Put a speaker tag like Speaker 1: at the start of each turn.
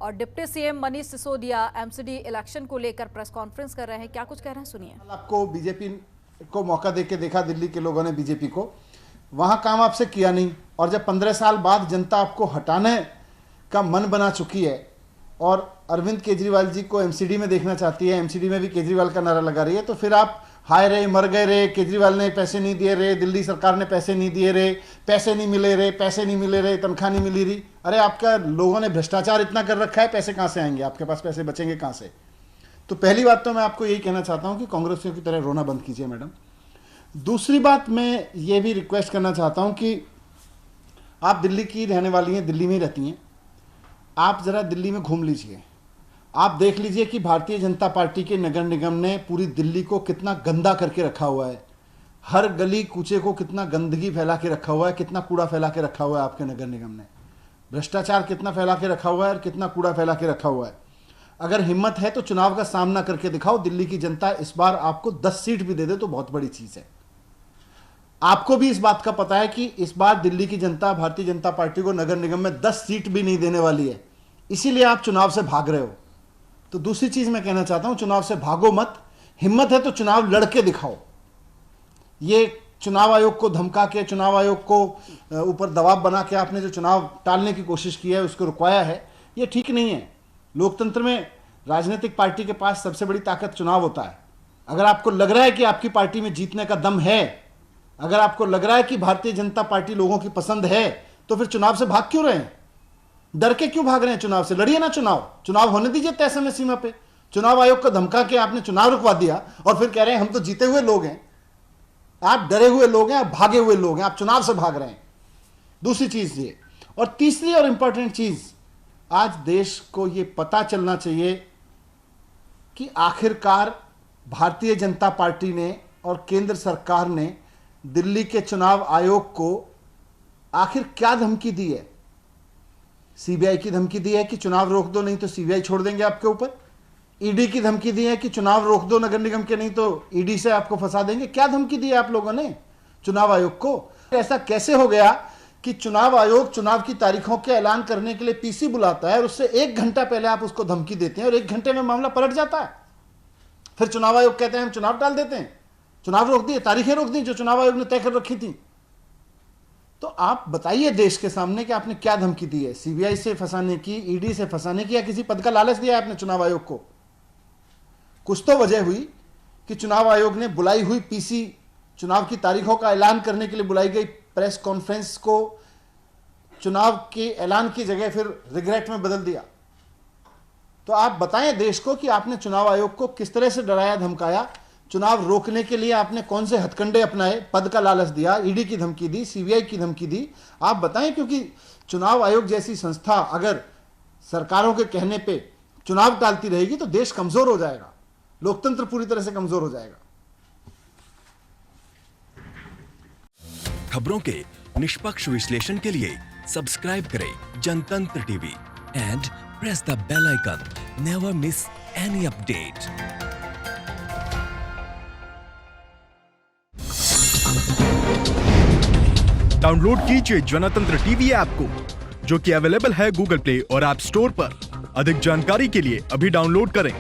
Speaker 1: और deputy CM Manish Sisodia MCD election को लेकर प्रेस कॉन्फ्रेंस कर रहे हैं। क्या कुछ कह रहे हैं, सुनिए।
Speaker 2: आपको बीजेपी को मौका देके देखा, दिल्ली के लोगों ने बीजेपी को, वहां काम आपसे किया नहीं। और जब 15 साल बाद जनता आपको हटाने का मन बना चुकी है और अरविंद केजरीवाल जी को एमसीडी में देखना चाहती है, एमसीडी में भी केजरीवाल का नारा लगा रही है, तो फिर आप हाय रे, मर गए रे, केजरीवाल ने पैसे नहीं दिए रे, दिल्ली सरकार ने पैसे नहीं दिए रे, पैसे नहीं मिले रे, पैसे नहीं मिले रे, तनख्वाह नहीं मिली रही। अरे आपका लोगों ने भ्रष्टाचार इतना कर रखा है, पैसे कहाँ से आएंगे? आपके पास पैसे बचेंगे कहाँ से? तो पहली बात तो मैं आपको यही कहना चाहता हूँ कि कांग्रेसियों की तरह रोना बंद कीजिए मैडम। दूसरी बात मैं ये भी रिक्वेस्ट करना चाहता हूँ कि आप दिल्ली की रहने वाली हैं, दिल्ली में ही रहती हैं, आप ज़रा दिल्ली में घूम लीजिए। आप देख लीजिए कि भारतीय जनता पार्टी के नगर निगम ने पूरी दिल्ली को कितना गंदा करके रखा हुआ है। हर गली कूचे को कितना गंदगी फैला के रखा हुआ है, कितना कूड़ा फैला के रखा हुआ है आपके नगर निगम ने। भ्रष्टाचार कितना फैला के रखा हुआ है और कितना कूड़ा फैला के रखा हुआ है। अगर हिम्मत है तो चुनाव का सामना करके दिखाओ। दिल्ली की जनता इस बार आपको 10 सीट भी दे दे तो बहुत बड़ी चीज़ है। आपको भी इस बात का पता है कि इस बार दिल्ली की जनता भारतीय जनता पार्टी को नगर निगम में 10 सीट भी नहीं देने वाली है, इसीलिए आप चुनाव से भाग रहे हो। तो दूसरी चीज मैं कहना चाहता हूं, चुनाव से भागो मत। हिम्मत है तो चुनाव लड़के दिखाओ। ये चुनाव आयोग को धमका के, चुनाव आयोग को ऊपर दबाव बना के आपने जो चुनाव टालने की कोशिश की है, उसको रुकवाया है, ये ठीक नहीं है। लोकतंत्र में राजनीतिक पार्टी के पास सबसे बड़ी ताकत चुनाव होता है। अगर आपको लग रहा है कि आपकी पार्टी में जीतने का दम है, अगर आपको लग रहा है कि भारतीय जनता पार्टी लोगों की पसंद है, तो फिर चुनाव से भाग क्यों रहे हैं? डर के क्यों भाग रहे हैं? चुनाव से लड़िए ना। चुनाव होने दीजिए तय समय सीमा पे। चुनाव आयोग को धमका के आपने चुनाव रुकवा दिया और फिर कह रहे हैं हम तो जीते हुए लोग हैं। आप डरे हुए लोग हैं, आप भागे हुए लोग हैं, आप चुनाव से भाग रहे हैं। दूसरी चीज ये, और तीसरी और इंपॉर्टेंट चीज, आज देश को ये पता चलना चाहिए कि आखिरकार भारतीय जनता पार्टी ने और केंद्र सरकार ने दिल्ली के चुनाव आयोग को आखिर क्या धमकी दी है। सीबीआई की धमकी दी है कि चुनाव रोक दो, नहीं तो सीबीआई छोड़ देंगे आपके ऊपर। ईडी की धमकी दी है कि चुनाव रोक दो नगर निगम के, नहीं तो ईडी से आपको फंसा देंगे। क्या धमकी दी है आप लोगों ने चुनाव आयोग को? ऐसा कैसे हो गया कि चुनाव आयोग चुनाव की तारीखों के ऐलान करने के लिए पीसी बुलाता है और उससे 1 घंटा पहले आप उसको धमकी देते हैं और 1 घंटे में मामला पलट जाता है। फिर चुनाव आयोग कहते हैं हम चुनाव टाल देते हैं, चुनाव रोक दिए, तारीखें रोक दी जो चुनाव आयोग ने तय कर रखी थी। तो आप बताइए देश के सामने कि आपने क्या धमकी दी है? सीबीआई से फंसाने की, ईडी से फंसाने की, या किसी पद का लालच दिया है आपने चुनाव आयोग को? कुछ तो वजह हुई कि चुनाव आयोग ने बुलाई हुई पीसी, चुनाव की तारीखों का ऐलान करने के लिए बुलाई गई प्रेस कॉन्फ्रेंस को चुनाव के ऐलान की जगह फिर रिग्रेट में बदल दिया। तो आप बताएं देश को कि आपने चुनाव आयोग को किस तरह से डराया, धमकाया। चुनाव रोकने के लिए आपने कौन से हथकंडे अपनाए, पद का लालच दिया, ईडी की धमकी दी, सीबीआई की धमकी दी, आप बताएं। क्योंकि चुनाव आयोग जैसी संस्था अगर सरकारों के कहने पे चुनाव टालती रहेगी तो देश कमजोर हो जाएगा, लोकतंत्र पूरी तरह से कमजोर हो जाएगा।
Speaker 3: खबरों के निष्पक्ष विश्लेषण के लिए सब्सक्राइब करें Jantantra TV and press the bell icon. Never miss any update. Download कीजिए जनतंत्र टीवी ऐप को, जो कि अवेलेबल है गूगल प्ले और ऐप स्टोर पर। अधिक जानकारी के लिए अभी डाउनलोड करें।